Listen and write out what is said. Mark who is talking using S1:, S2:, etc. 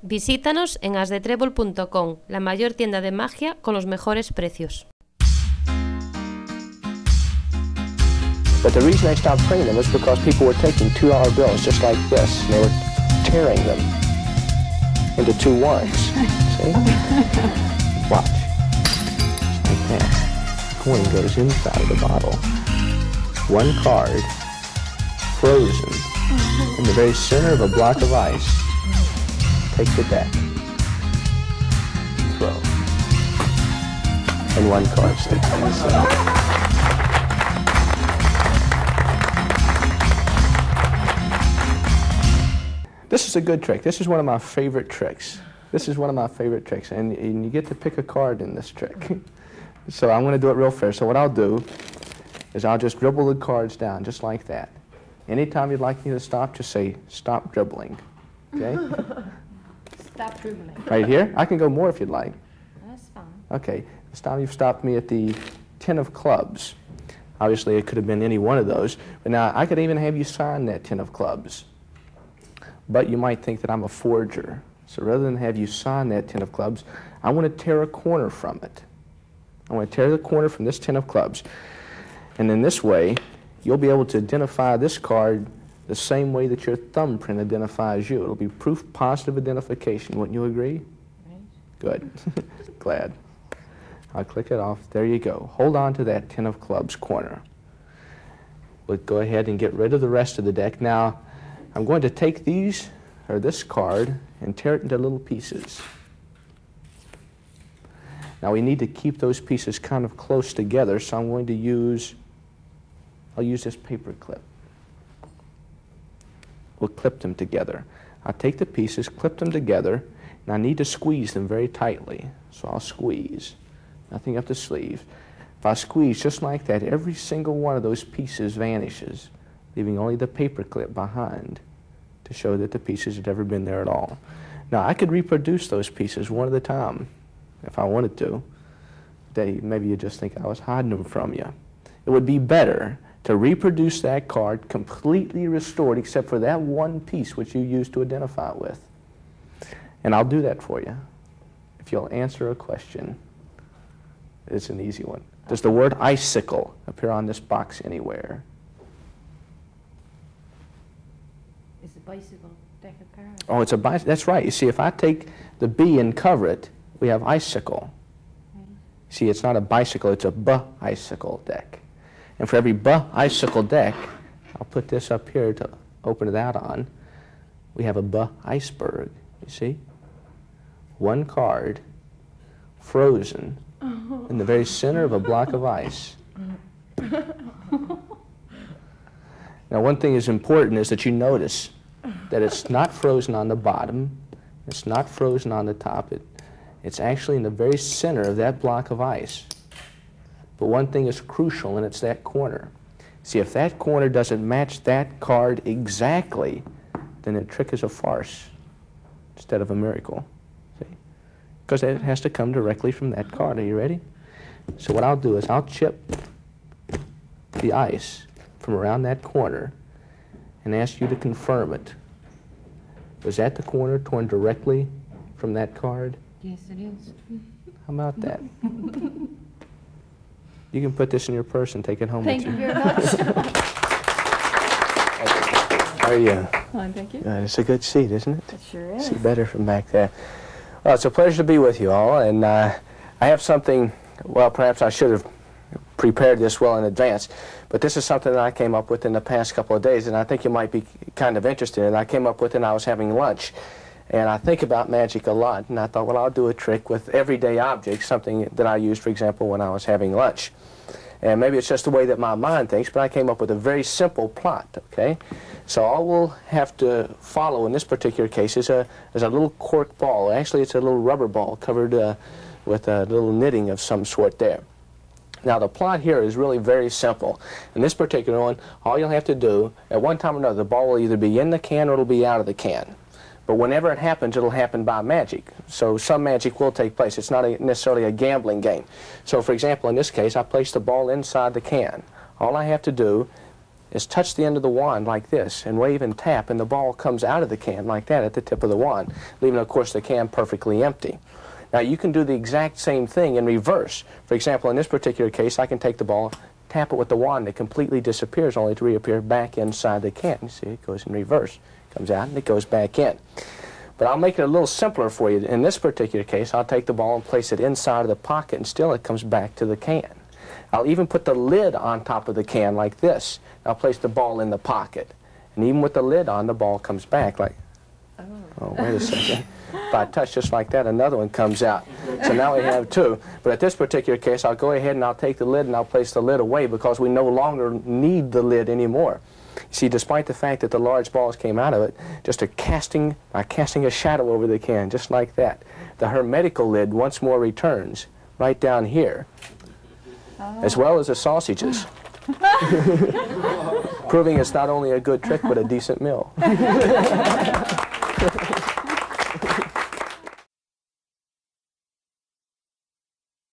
S1: Visítanos en asdetrebol.com, la mayor tienda de magia con los mejores precios.
S2: But the reason I stopped printing them was because people were taking $2 bills just like this, and they were tearing them into 2 ones. See? Watch. Like that. The coin goes inside of the bottle. 1 card, frozen, in the very center of a block of ice. Take the deck. Throw. And 1 card sticks inside. This is a good trick. This is one of my favorite tricks. And you get to pick a card in this trick. So I'm going to do it real fast. So what I'll do is I'll just dribble the cards down, just like that. Anytime you'd like me to stop, just say, stop dribbling. Okay?
S3: Stop dribbling.
S2: Right here? I can go more if you'd like.
S3: That's fine.
S2: Okay. This time you've stopped me at the 10 of clubs. Obviously, it could have been any one of those. But now, I could even have you sign that 10 of clubs. But you might think that I'm a forger. So rather than have you sign that 10 of clubs, I want to tear a corner from it. I want to tear the corner from this 10 of clubs. And in this way, you'll be able to identify this card the same way that your thumbprint identifies you. It'll be proof positive identification. Wouldn't you agree?
S3: Right.
S2: Good. Glad. I'll click it off. There you go. Hold on to that 10 of clubs corner. We'll go ahead and get rid of the rest of the deck. Now, I'm going to take these, or this card, and tear it into little pieces. Now we need to keep those pieces kind of close together, so I'm going to use, I'll use this paper clip. We'll clip them together. I'll take the pieces, clip them together, and I need to squeeze them very tightly. So I'll squeeze, nothing up the sleeve. If I squeeze just like that, every single one of those pieces vanishes, leaving only the paper clip behind to show that the pieces had ever been there at all. Now, I could reproduce those pieces one at a time if I wanted to. Maybe you just think I was hiding them from you. It would be better to reproduce that card completely restored except for that one piece which you used to identify it with. And I'll do that for you if you'll answer a question. It's an easy one. Does the word icicle appear on this box anywhere?
S3: It's a bicycle deck of cards.
S2: Oh, it's a bicycle. That's right. You see, if I take the B and cover it, we have icicle.
S3: Right.
S2: See, it's not a bicycle, it's a B-icicle deck. And for every B-icicle deck, I'll put this up here to open it out on. We have a B-iceberg, you see? 1 card, frozen, in the very center of a block of ice. Now, one thing is important is that you notice that it's not frozen on the bottom, it's not frozen on the top, it's actually in the very center of that block of ice. But one thing is crucial, and it's that corner. See, if that corner doesn't match that card exactly, then the trick is a farce instead of a miracle. See? Because it has to come directly from that card. Are you ready? So what I'll do is I'll chip the ice from around that corner and ask you to confirm it. Was that the corner torn directly from that card?
S3: Yes, it is.
S2: How about that? You can put this in your purse and take it home
S3: Thank
S2: with
S3: you
S2: you.
S3: very much.
S2: How are you?
S3: Fine, thank you.
S2: It's a good seat, isn't it?
S3: It sure is.
S2: See better from back there. Well, it's a pleasure to be with you all, and I have something, well, perhaps I should have prepared this well in advance, but this is something that I came up with in the past couple of days, and I think you might be kind of interested in. I came up with it and I was having lunch, and I think about magic a lot, and I thought, well, I'll do a trick with everyday objects, something that I used, for example, when I was having lunch. And maybe it's just the way that my mind thinks, but I came up with a very simple plot, okay? So all we'll have to follow in this particular case is a little cork ball. Actually, it's a little rubber ball covered with a little knitting of some sort there. Now, the plot here is really very simple. In this particular one, all you'll have to do, at one time or another, the ball will either be in the can or it'll be out of the can. But whenever it happens, it'll happen by magic. So some magic will take place. It's not necessarily a gambling game. So, for example, in this case, I place the ball inside the can. All I have to do is touch the end of the wand like this and wave and tap, and the ball comes out of the can like that at the tip of the wand, leaving, of course, the can perfectly empty. Now, you can do the exact same thing in reverse. For example, in this particular case, I can take the ball, tap it with the wand, it completely disappears, only to reappear back inside the can. You see, it goes in reverse. Comes out and it goes back in. But I'll make it a little simpler for you. In this particular case, I'll take the ball and place it inside of the pocket, and still it comes back to the can. I'll even put the lid on top of the can like this. I'll place the ball in the pocket. And even with the lid on, the ball comes back like, oh, wait a second. If I touch just like that, another one comes out. So now we have two. But at this particular case, I'll go ahead and I'll take the lid and I'll place the lid away because we no longer need the lid anymore. See, despite the fact that the large balls came out of it, just casting a shadow over the can, just like that. The hermetical lid once more returns right down here, as well as the sausages, proving it's not only a good trick, but a decent meal.